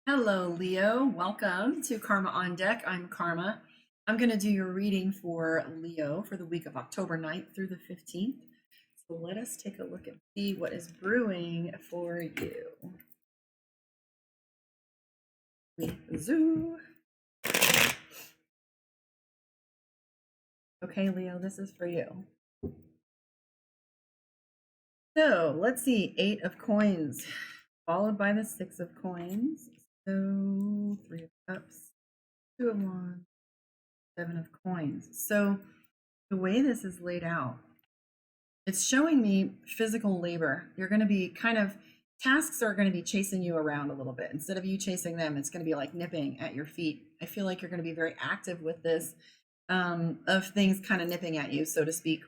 Hello, Leo. Welcome to Karma on Deck. I'm Karma. I'm going to do your reading for Leo for the week of October 9th through the 15th. So let us take a look and see what is brewing for you. Zoo. Okay, Leo, this is for you. So let's see, 8 of Coins, followed by the 6 of Coins. So 3 of Cups, 2 of Wands, 7 of Coins. So the way this is laid out, it's showing me physical labor. You're going to be tasks are going to be chasing you around a little bit. Instead of you chasing them, it's going to be like nipping at your feet. I feel like you're going to be very active with this, of things kind of nipping at you, so to speak.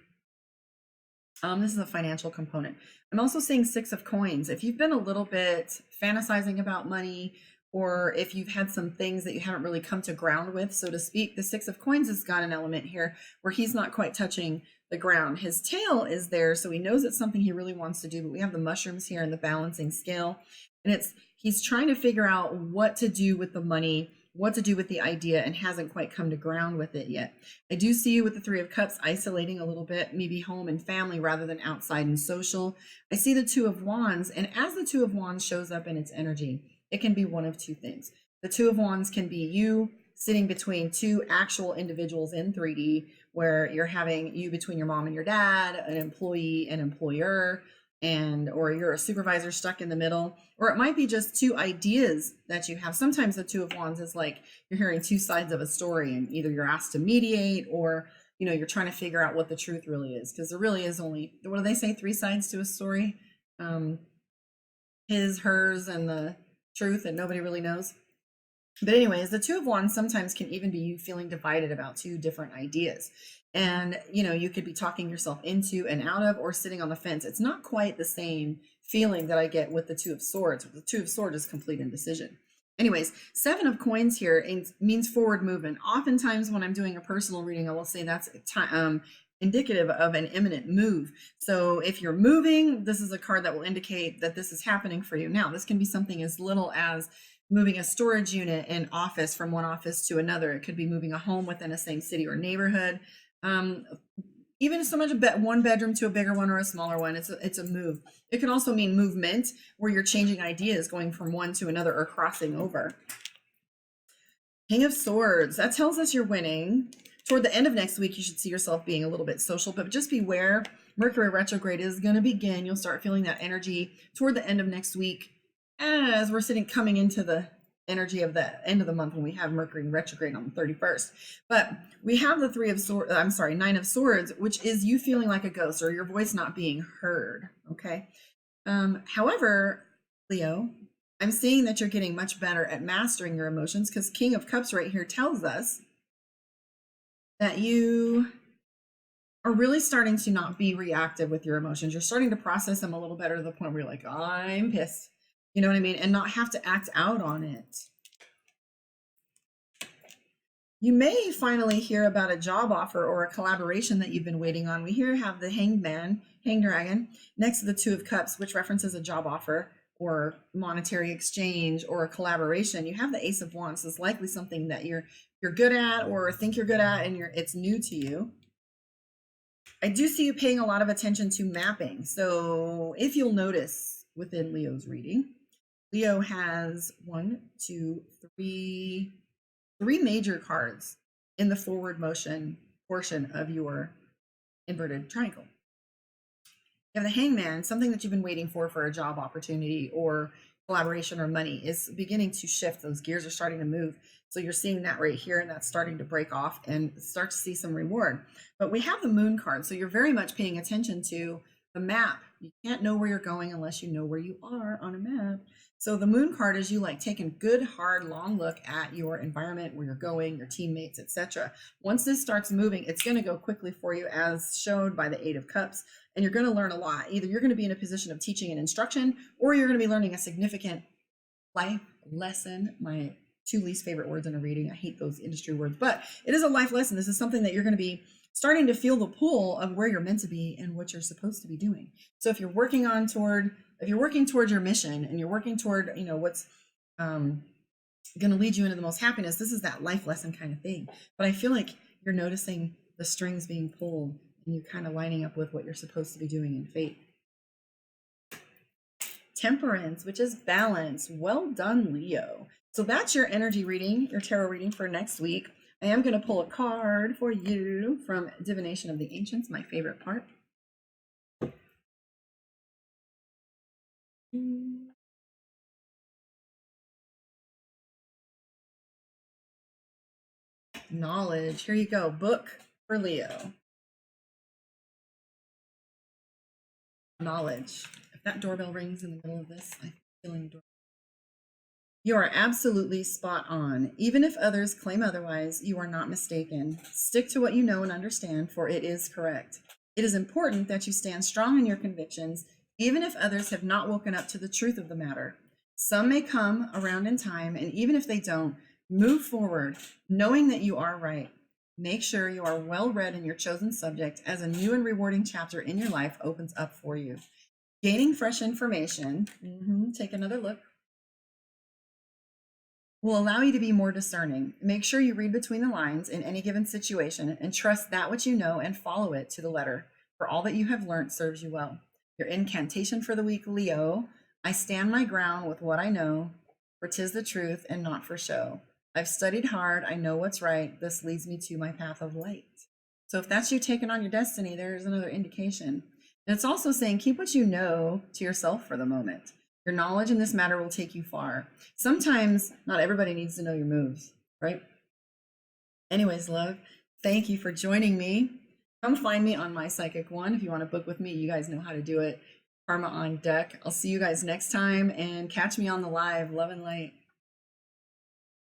This is a financial component. I'm also seeing 6 of Coins. If you've been a little bit fantasizing about money, or if you've had some things that you haven't really come to ground with, so to speak, the 6 of Coins has got an element here where he's not quite touching the ground. His tail is there, so he knows it's something he really wants to do, but we have the mushrooms here and the balancing scale, and he's trying to figure out what to do with the money, what to do with the idea, and hasn't quite come to ground with it yet. I do see you with the 3 of Cups isolating a little bit, maybe home and family rather than outside and social. I see the 2 of Wands, and as the 2 of Wands shows up in its energy, it can be one of two things. The 2 of Wands can be you sitting between two actual individuals in 3D, where you're having you between your mom and your dad, an employee and employer, or you're a supervisor stuck in the middle, or it might be just two ideas that you have. Sometimes the 2 of Wands is like you're hearing two sides of a story, and either you're asked to mediate, or you're trying to figure out what the truth really is, because there really is only, what do they say, 3 sides to a story? His, hers, and the truth, and nobody really knows. But anyways, the 2 of Wands sometimes can even be you feeling divided about two different ideas. And, you could be talking yourself into and out of, or sitting on the fence. It's not quite the same feeling that I get with the 2 of Swords. The 2 of Swords is complete indecision. Anyways, 7 of Coins here means forward movement. Oftentimes when I'm doing a personal reading, I will say that's indicative of an imminent move. So if you're moving, this is a card that will indicate that this is happening for you. Now, this can be something as little as moving a storage unit in office from one office to another. It could be moving a home within a same city or neighborhood. Even so much one bedroom to a bigger one or a smaller one, it's a move. It can also mean movement, where you're changing ideas, going from one to another, or crossing over. King of Swords, that tells us you're winning. Toward the end of next week, you should see yourself being a little bit social, but just beware. Mercury retrograde is going to begin. You'll start feeling that energy toward the end of next week, as we're coming into the energy of the end of the month, when we have Mercury retrograde on the 31st. But we have the 9 of Swords, which is you feeling like a ghost, or your voice not being heard. Okay. However, Leo, I'm seeing that you're getting much better at mastering your emotions, because King of Cups right here tells us that you are really starting to not be reactive with your emotions. You're starting to process them a little better, to the point where you're like, I'm pissed. You know what I mean? And not have to act out on it. You may finally hear about a job offer or a collaboration that you've been waiting on. We here have the Hanged Dragon, next to the 2 of Cups, which references a job offer or monetary exchange or a collaboration. You have the Ace of Wands. So it's likely something that you're good at, or think you're good at, and it's new to you. I do see you paying a lot of attention to mapping. So if you'll notice within Leo's reading, Leo has three major cards in the forward motion portion of your inverted triangle. You have the Hangman, something that you've been waiting for a job opportunity or collaboration or money, is beginning to shift. Those gears are starting to move. So you're seeing that right here, and that's starting to break off and start to see some reward. But we have the Moon card, so you're very much paying attention to the map. You can't know where you're going unless you know where you are on a map. So the Moon card is you like taking good, hard, long look at your environment, where you're going, your teammates, etc. Once this starts moving, it's going to go quickly for you, as showed by the 8 of Cups, and you're going to learn a lot. Either you're going to be in a position of teaching and instruction, or you're going to be learning a significant life lesson. My 2 least favorite words in a reading. I hate those industry words, but it is a life lesson. This is something that you're going to be starting to feel the pull of where you're meant to be and what you're supposed to be doing. So if you're working toward your mission, and you're working toward, what's going to lead you into the most happiness. This is that life lesson kind of thing. But I feel like you're noticing the strings being pulled and you kind of lining up with what you're supposed to be doing in fate. Temperance, which is balance. Well done, Leo. So that's your energy reading, your tarot reading for next week. I am going to pull a card for you from Divination of the Ancients, my favorite part. Knowledge. Here you go. Book for Leo. Knowledge. If that doorbell rings in the middle of this, I'm feeling doorbell. You are absolutely spot on. Even if others claim otherwise, you are not mistaken. Stick to what you know and understand, for it is correct. It is important that you stand strong in your convictions, even if others have not woken up to the truth of the matter. Some may come around in time, and even if they don't, move forward, knowing that you are right. Make sure you are well read in your chosen subject as a new and rewarding chapter in your life opens up for you. Gaining fresh information, take another look, will allow you to be more discerning. Make sure you read between the lines in any given situation and trust that which you know and follow it to the letter, for all that you have learned serves you well. Your incantation for the week, Leo: I stand my ground with what I know, for 'tis the truth and not for show. I've studied hard, I know what's right, this leads me to my path of light. So if that's you taking on your destiny, there's another indication. And it's also saying keep what you know to yourself for the moment. Your knowledge in this matter will take you far. Sometimes not everybody needs to know your moves, right? Anyways, love, thank you for joining me. Come find me on My Psychic One if you want to book with me. You guys know how to do it. Karma on deck. I'll see you guys next time, and catch me on the live. Love and light.